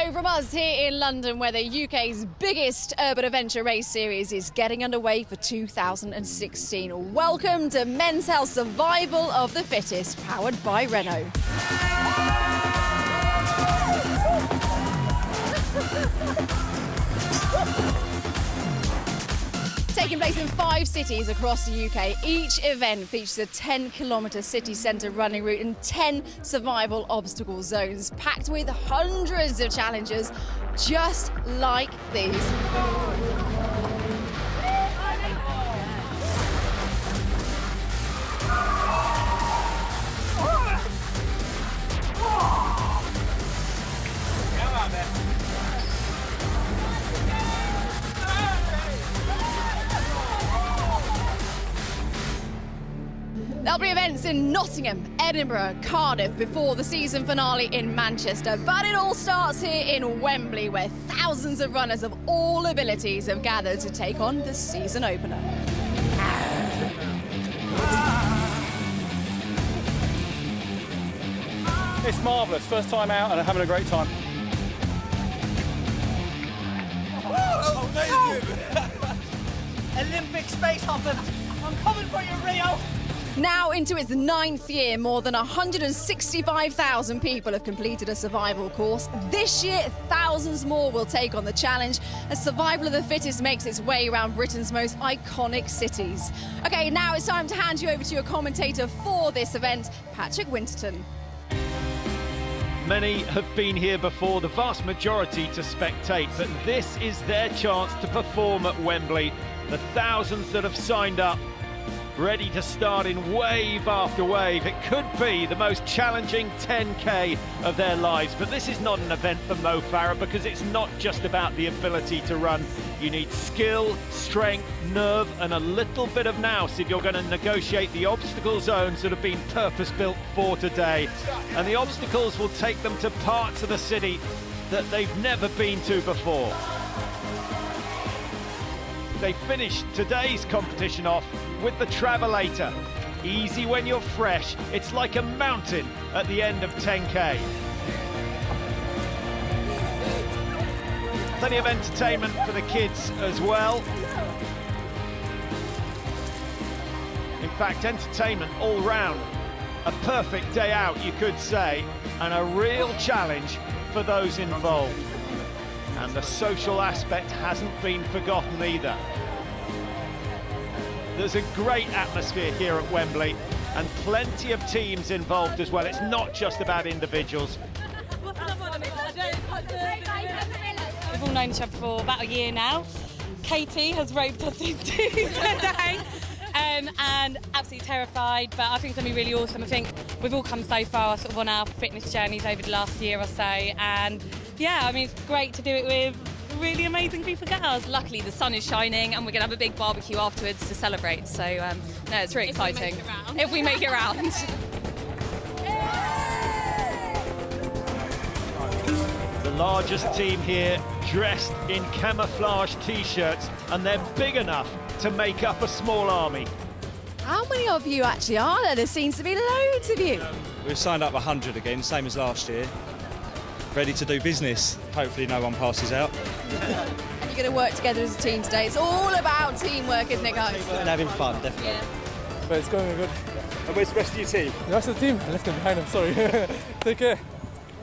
Hello from us here in London, where the UK's biggest urban adventure race series is getting underway for 2016. Welcome to Men's Health Survival of the Fittest, powered by Renault. Taking place in 5 cities across the UK, each event features a 10-kilometre city centre running route and 10 survival obstacle zones, packed with hundreds of challenges just like these. There'll be events in Nottingham, Edinburgh, Cardiff before the season finale in Manchester. But it all starts here in Wembley, where thousands of runners of all abilities have gathered to take on the season opener. It's marvellous. First time out and having a great time. Oh, amazing! Olympic space hopping. I'm coming for you, Rio. Now into its 9th year, more than 165,000 people have completed a survival course. This year, thousands more will take on the challenge as Survival of the Fittest makes its way around Britain's most iconic cities. OK, now it's time to hand you over to your commentator for this event, Patrick Winterton. Many have been here before, the vast majority to spectate, but this is their chance to perform at Wembley. The thousands that have signed up, ready to start in wave after wave. It could be the most challenging 10K of their lives, but this is not an event for Mo Farah because it's not just about the ability to run. You need skill, strength, nerve and a little bit of nous if you're going to negotiate the obstacle zones that have been purpose-built for today. And the obstacles will take them to parts of the city that they've never been to before. They finished today's competition off with the Travelator. Easy when you're fresh, it's like a mountain at the end of 10K. Plenty of entertainment for the kids as well. In fact, entertainment all round. A perfect day out, you could say, and a real challenge for those involved. And the social aspect hasn't been forgotten either. There's a great atmosphere here at Wembley and plenty of teams involved as well. It's not just about individuals. We've all known each other for about a year now. Katie has roped us into today and absolutely terrified, but I think it's going to be really awesome. I think we've all come so far sort of on our fitness journeys over the last year or so, and yeah, I mean, it's great to do it with really amazing group of girls. Luckily, the sun is shining and we're going to have a big barbecue afterwards to celebrate. So, no, it's really exciting. If we make it round. The largest team here, dressed in camouflage T-shirts, and they're big enough to make up a small army. How many of you actually are there? There seems to be loads of you. We've signed up 100 again, same as last year. Ready to do business. Hopefully no one passes out. And you're going to work together as a team today. It's all about teamwork, isn't it, guys? And having fun, definitely. Yeah. But it's going good. And where's the rest of your team? The rest of the team, I left them behind, I'm sorry. Take care.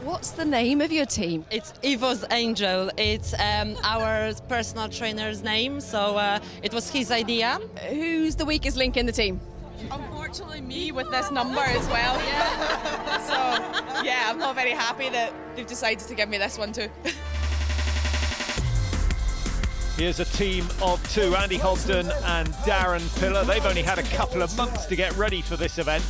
What's the name of your team? It's Ivo's Angel. It's our personal trainer's name, so it was his idea. Who's the weakest link in the team? Unfortunately, me with this number as well. Yeah. So, yeah, I'm not very happy that they've decided to give me this one too. Here's a team of 2, Andy Hogden and Darren Pillar. They've only had a couple of months to get ready for this event.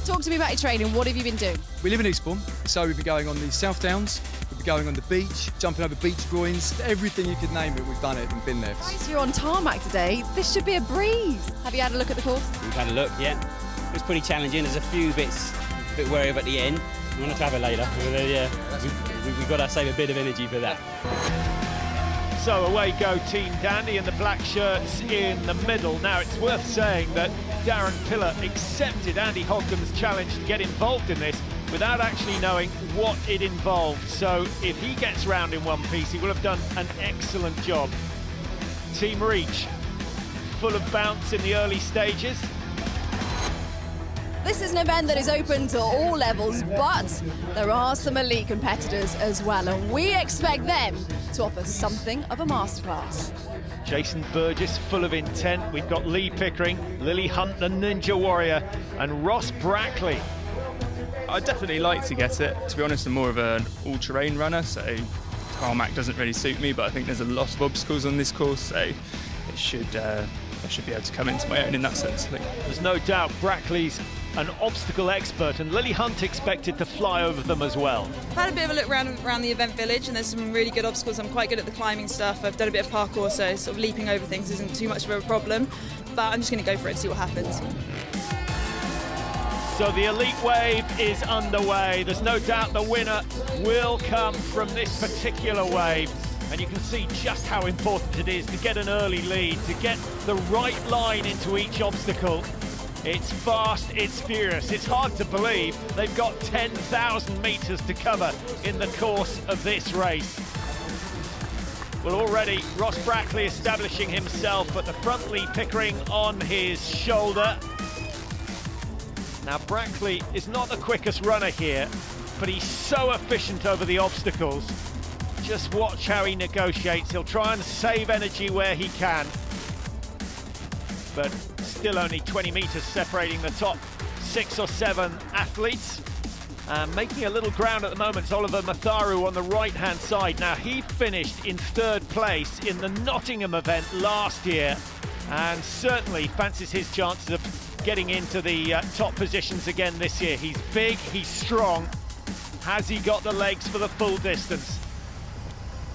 Talk to me about your training. What have you been doing? We live in Eastbourne, so we've been going on the South Downs, we've been going on the beach, jumping over beach groins, everything you could name it, we've done it and been there. Guys, you're on tarmac today. This should be a breeze. Have you had a look at the course? We've had a look, yeah. It was pretty challenging. There's a few bits a bit wary of at the end. We want to travel later. Yeah, we've got to save a bit of energy for that. So away go Team Dandy and the black shirts in the middle. Now it's worth saying that Darren Pillar accepted Andy Hogden's challenge to get involved in this without actually knowing what it involved. So if he gets round in one piece, he will have done an excellent job. Team Reach, full of bounce in the early stages. This is an event that is open to all levels, but there are some elite competitors as well, and we expect them to offer something of a masterclass. Jason Burgess, full of intent. We've got Lee Pickering, Lily Hunt, the Ninja Warrior, and Ross Brackley. I'd definitely like to get it. To be honest, I'm more of an all-terrain runner, so tarmac doesn't really suit me, but I think there's a lot of obstacles on this course, so I should be able to come into my own in that sense. There's no doubt Brackley's an obstacle expert, and Lily Hunt expected to fly over them as well. I've had a bit of a look around the event village, and there's some really good obstacles. I'm quite good at the climbing stuff. I've done a bit of parkour, so sort of leaping over things isn't too much of a problem, but I'm just going to go for it and see what happens. So the elite wave is underway. There's no doubt the winner will come from this particular wave. And you can see just how important it is to get an early lead, to get the right line into each obstacle. It's fast, it's furious. It's hard to believe they've got 10,000 metres to cover in the course of this race. Well, already Ross Brackley establishing himself at the front, Lee Pickering on his shoulder. Now, Brackley is not the quickest runner here, but he's so efficient over the obstacles. Just watch how he negotiates. He'll try and save energy where he can. But still only 20 metres separating the top 6 or 7 athletes. Making a little ground at the moment is Oliver Matharu on the right-hand side. Now, he finished in 3rd place in the Nottingham event last year, and certainly fancies his chances of getting into the top positions again this year. He's big, he's strong. Has he got the legs for the full distance?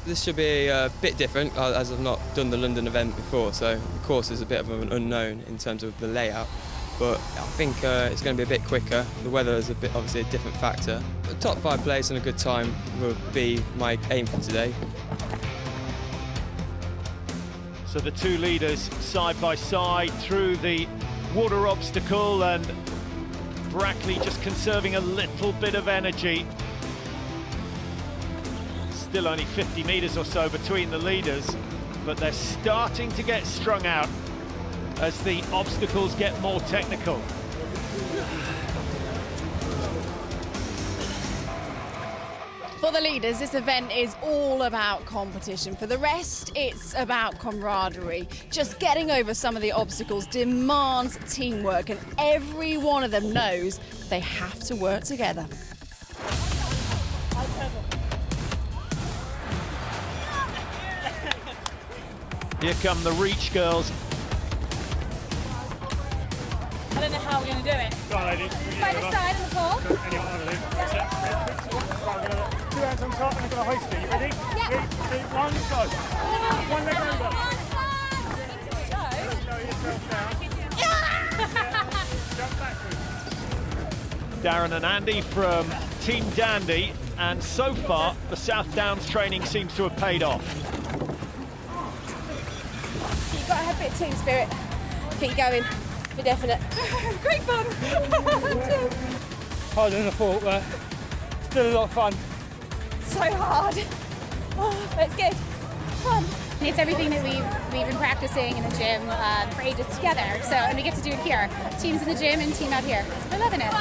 This should be a bit different, as I've not done the London event before, so the course is a bit of an unknown in terms of the layout, but I think it's going to be a bit quicker. The weather is obviously a different factor. A top 5 place and a good time will be my aim for today. So the two leaders side by side through the water obstacle, and Brackley just conserving a little bit of energy. Still only 50 metres or so between the leaders, but they're starting to get strung out as the obstacles get more technical. For the leaders, this event is all about competition. For the rest, it's about camaraderie. Just getting over some of the obstacles demands teamwork, and every one of them knows they have to work together. Here come the Reach girls. I don't know how we're going to do it. Go on, ladies. By the side of the pole. Anyone want to leave? That's it. Right, we're going to 2 hands on top and we're going to hoist it. You ready? Yeah. 3, 2, 1, go. One leg over. Slow yourself down. Jump backwards. Darren and Andy from Team Dandy, and so far the South Downs training seems to have paid off. You've got to have a bit of team spirit. Keep going, for definite. Great fun. Harder than I thought, but still a lot of fun. So hard. Oh, but it's good. Fun. It's everything that we've been practicing in the gym for ages together. So, and we get to do it here. Teams in the gym and team out here. So we're loving it.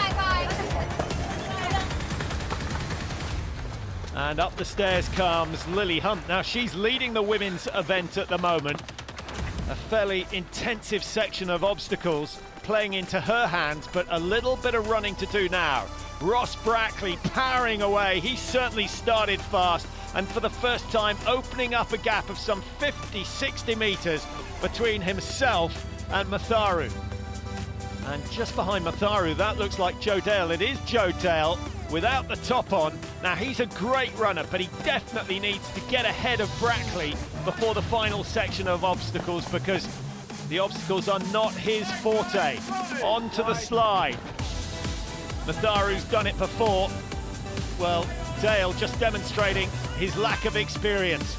And up the stairs comes Lily Hunt. Now, she's leading the women's event at the moment. A fairly intensive section of obstacles playing into her hands, but a little bit of running to do now. Ross Brackley powering away. He certainly started fast, and for the first time opening up a gap of some 50, 60 metres between himself and Matharu. And just behind Matharu, that looks like Joe Dale. It is Joe Dale without the top on. Now, he's a great runner, but he definitely needs to get ahead of Brackley before the final section of obstacles, because the obstacles are not his forte. On to the slide. Matharu's done it before. Well, Dale just demonstrating his lack of experience.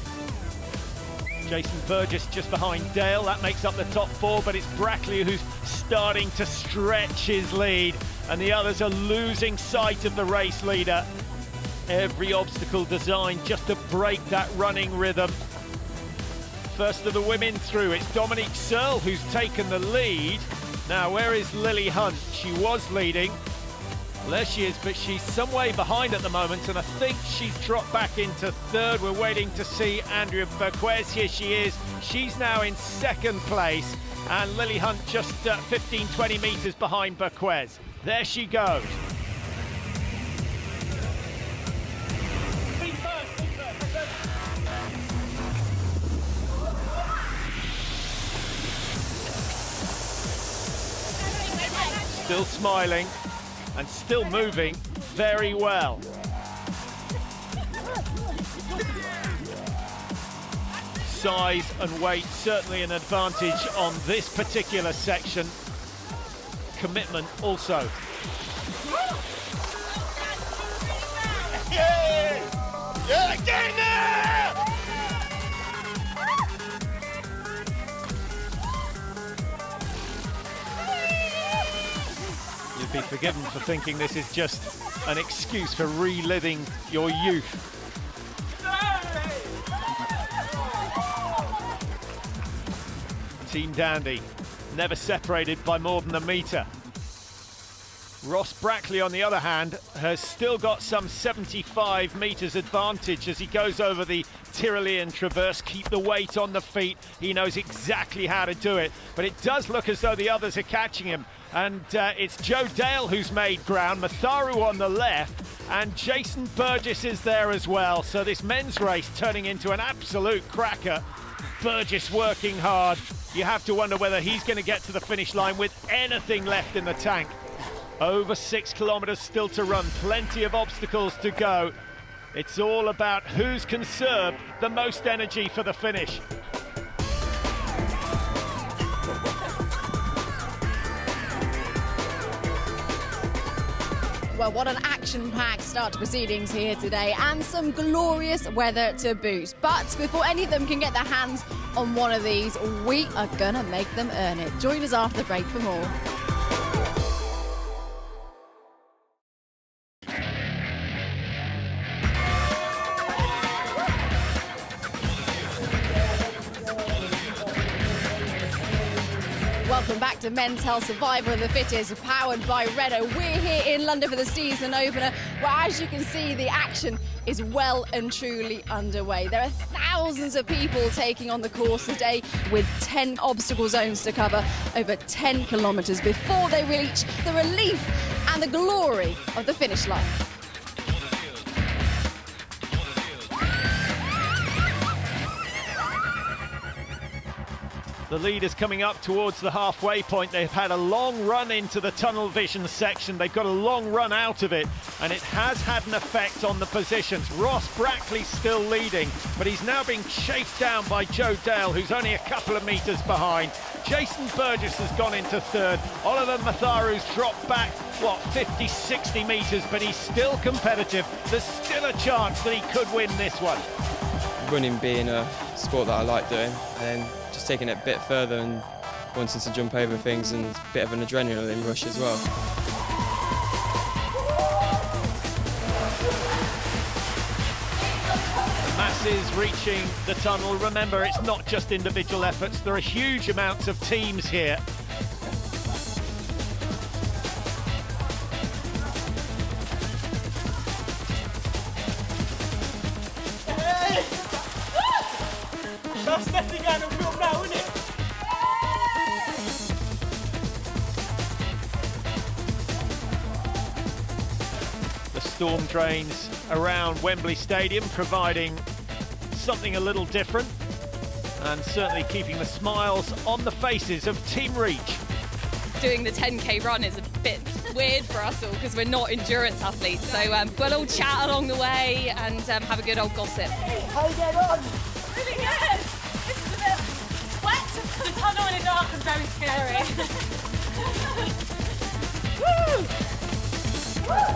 Jason Burgess just behind Dale. That makes up the top 4, but it's Brackley who's starting to stretch his lead. and the others are losing sight of the race leader. Every obstacle designed just to break that running rhythm. First of the women through, it's Dominique Searle who's taken the lead. Now, where is Lily Hunt? She was leading. There she is, but she's some way behind at the moment, and I think she's dropped back into third. We're waiting to see Andrea Berquez. Here she is. She's now in second place, and Lily Hunt just 15, 20 metres behind Berquez. There she goes. Still smiling and still moving very well. Size and weight certainly an advantage on this particular section. Commitment also. Yeah! Yeah, get in there! You'd be forgiven for thinking this is just an excuse for reliving your youth. Team Dandy, never separated by more than a metre. Ross Brackley, on the other hand, has still got some 75 metres advantage as he goes over the Tyrolean Traverse. Keep the weight on the feet. He knows exactly how to do it. But it does look as though the others are catching him. And it's Joe Dale who's made ground, Matharu on the left, and Jason Burgess is there as well. So this men's race turning into an absolute cracker. Burgess working hard. You have to wonder whether he's going to get to the finish line with anything left in the tank. Over 6 kilometres still to run, plenty of obstacles to go. It's all about who's conserved the most energy for the finish. Well, what an action-packed start to proceedings here today, and some glorious weather to boot. But before any of them can get their hands on one of these, we are gonna make them earn it. Join us after the break for more. Welcome back to Men's Health Survivor of the Fittest, powered by Renault. We're here in London for the season opener, where, as you can see, the action is well and truly underway. There are thousands of people taking on the course today, with 10 obstacle zones to cover, over 10 kilometres before they reach the relief and the glory of the finish line. The leaders coming up towards the halfway point. They've had a long run into the tunnel vision section. They've got a long run out of it, and it has had an effect on the positions. Ross Brackley still leading, but he's now being chased down by Joe Dale, who's only a couple of metres behind. Jason Burgess has gone into third. Oliver Matharu's dropped back, 50, 60 metres, but he's still competitive. There's still a chance that he could win this one. Running being a sport that I like doing, and then just taking it a bit further and wanting to jump over things, and a bit of an adrenaline rush as well. The masses reaching the tunnel. Remember, it's not just individual efforts. There are huge amounts of teams here. That's definitely going to film now, isn't it? The storm drains around Wembley Stadium, providing something a little different, and certainly keeping the smiles on the faces of Team Reach. Doing the 10k run is a bit weird for us all because we're not endurance athletes, so we'll all chat along the way and have a good old gossip. How you getting on? Really good. This is a bit wet. The tunnel in the dark is very scary. Woo! Woo!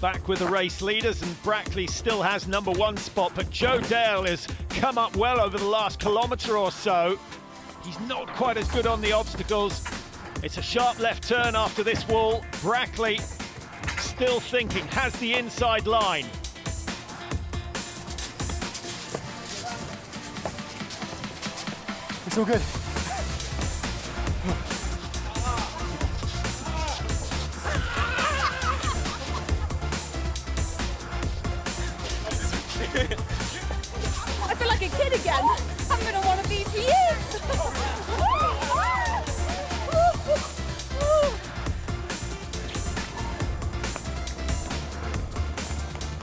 back with the race leaders, and Brackley still has #1 spot, but Joe Dale has come up well over the last kilometre or so. He's not quite as good on the obstacles. It's a sharp left turn after this wall. Brackley still thinking, has the inside line. It's all good. I feel like a kid again. I haven't been on one of these for years.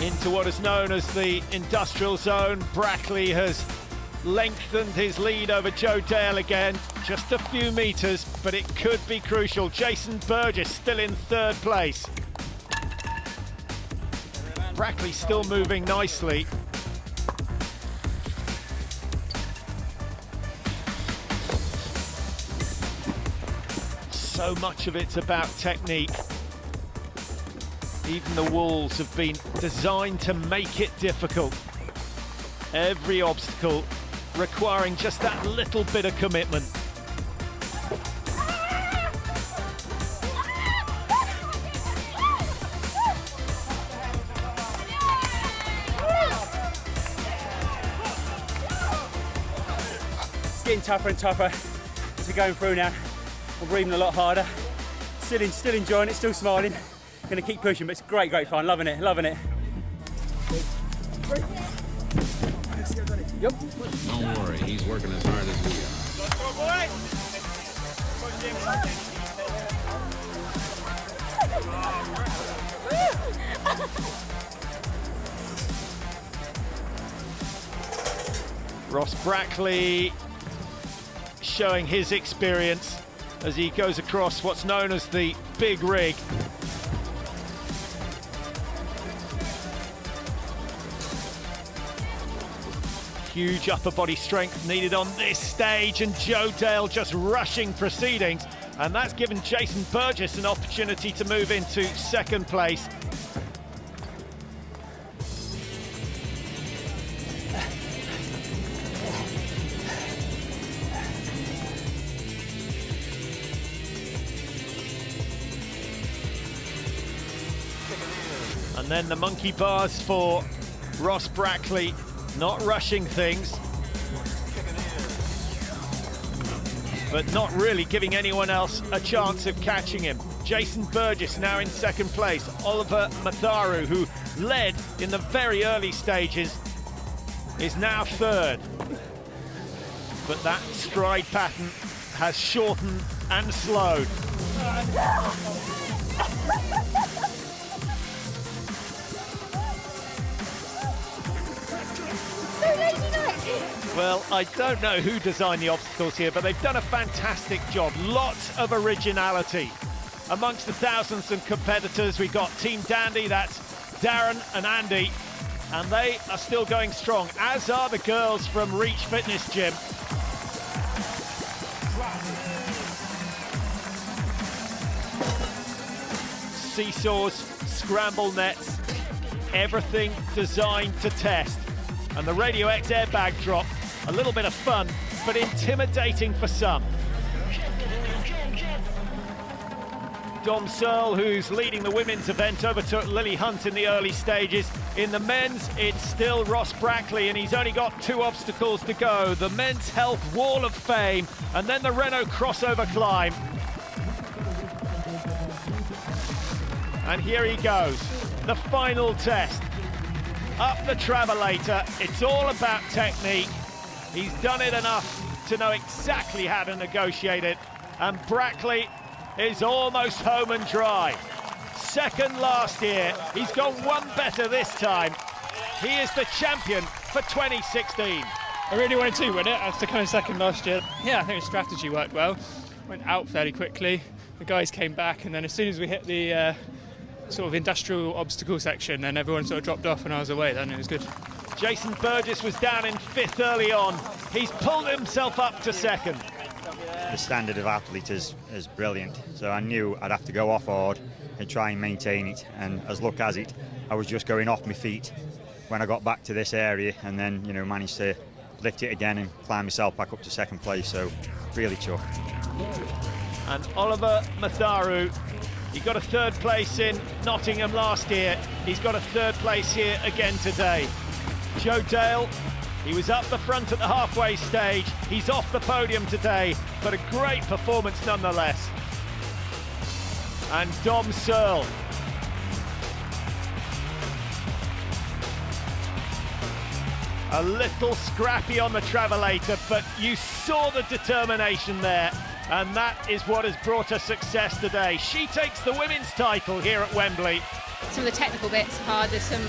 Into what is known as the industrial zone. Brackley has lengthened his lead over Joe Dale again. Just a few metres, but it could be crucial. Jason Burgess still in 3rd place. Brackley still moving nicely. So much of it's about technique. Even the walls have been designed to make it difficult. Every obstacle requiring just that little bit of commitment. It's getting tougher and tougher as we're going through now. I'm breathing a lot harder. Still enjoying it, still smiling. Going to keep pushing, but it's great fun. Loving it. Yep. Don't worry, he's working as hard as we are. Ross Brackley showing his experience as he goes across what's known as the big rig. Huge upper body strength needed on this stage, and Joe Dale just rushing proceedings, and that's given Jason Burgess an opportunity to move into 2nd place. And then the monkey bars for Ross Brackley. Not rushing things, but not really giving anyone else a chance of catching him. Jason Burgess now in 2nd place. Oliver Matharu, who led in the very early stages, is now 3rd. But that stride pattern has shortened and slowed. Well, I don't know who designed the obstacles here, but they've done a fantastic job. Lots of originality. Amongst the thousands of competitors, we've got Team Dandy, that's Darren and Andy, and they are still going strong, as are the girls from Reach Fitness Gym. Seesaws, scramble nets, everything designed to test. And the Radio X airbag drop, a little bit of fun, but intimidating for some. Dom Searle, who's leading the women's event, overtook Lily Hunt in the early stages. In the men's, it's still Ross Brackley, and he's only got 2 obstacles to go. The Men's Health Wall of Fame, and then the Renault crossover climb. And here he goes, the final test. Up the travelator, it's all about technique. He's done it enough to know exactly how to negotiate it, and Brackley is almost home and dry. 2nd last year, he's gone 1 better this time. He is the champion for 2016. I really wanted to win it after coming 2nd last year. Yeah, I think the strategy worked well. Went out fairly quickly, the guys came back, and then as soon as we hit the sort of industrial obstacle section, then everyone sort of dropped off and I was away then. It was good. Jason Burgess was down in 5th early on. He's pulled himself up to 2nd. The standard of athlete is brilliant, so I knew I'd have to go off hard and try and maintain it. And as luck has it, I was just going off my feet when I got back to this area, and then managed to lift it again and climb myself back up to second place. So really chuffed. And Oliver Matharu, he got a third place in Nottingham last year. He's got a third place here again today. Joe Dale, he was up the front at the halfway stage. He's off the podium today, but a great performance nonetheless. And Dom Searle. A little scrappy on the travelator, but you saw the determination there, and that is what has brought her success today. She takes the women's title here at Wembley. Some of the technical bits are hard. There's some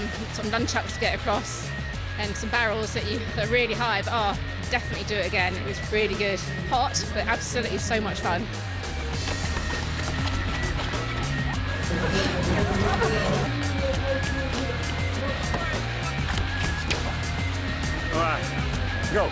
nunchucks to get across and some barrels that are really high, but definitely do it again. It was really good. Hot, but absolutely so much fun. All right, go.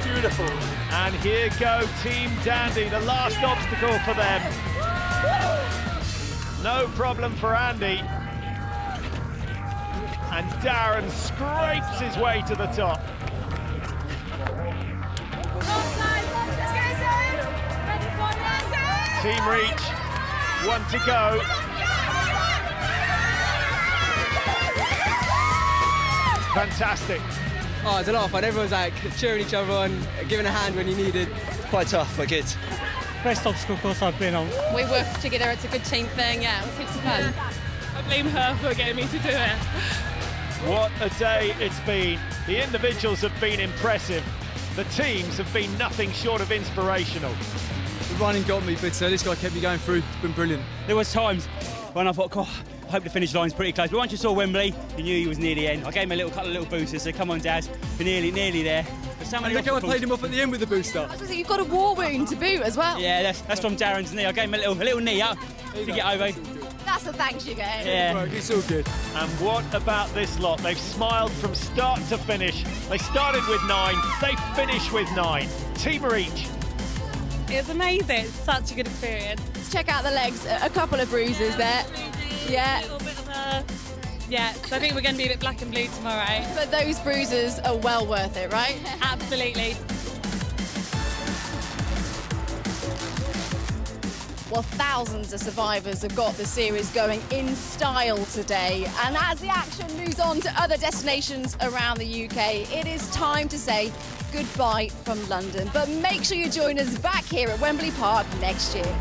Beautiful. And here go Team Dandy, the last obstacle for them. No problem for Andy. And Darren scrapes his way to the top. Team Reach, one to go. Fantastic. Oh, it's a lot of fun. Everyone's like cheering each other on, giving a hand when you needed. Quite tough, but good. Best obstacle course I've been on. We work together, it's a good team thing, yeah, it was heaps of fun. I blame her for getting me to do it. What a day it's been. The individuals have been impressive. The teams have been nothing short of inspirational. The running got me, but this guy kept me going through. It's been brilliant. There was times when I thought, God, I hope the finish line's pretty close. But once you saw Wembley, you knew he was near the end. I gave him a couple of little boosters, so come on, Daz, we're nearly there. And look how I played him off at the end with the booster. You've got a war wound to boot as well. Yeah, that's from Darren's knee. I gave him a little knee up to get over. That's a thanks you get. Yeah. Right, it's all good. And what about this lot? They've smiled from start to finish. They started with 9, they finish with 9. Team Reach. It was amazing, it's such a good experience. Let's check out the legs, a couple of bruises there. Yeah. A little bit of a... Yeah, so I think we're going to be a bit black and blue tomorrow. But those bruises are well worth it, right? Absolutely. Well, thousands of survivors have got the series going in style today. And as the action moves on to other destinations around the UK, it is time to say goodbye from London. But make sure you join us back here at Wembley Park next year.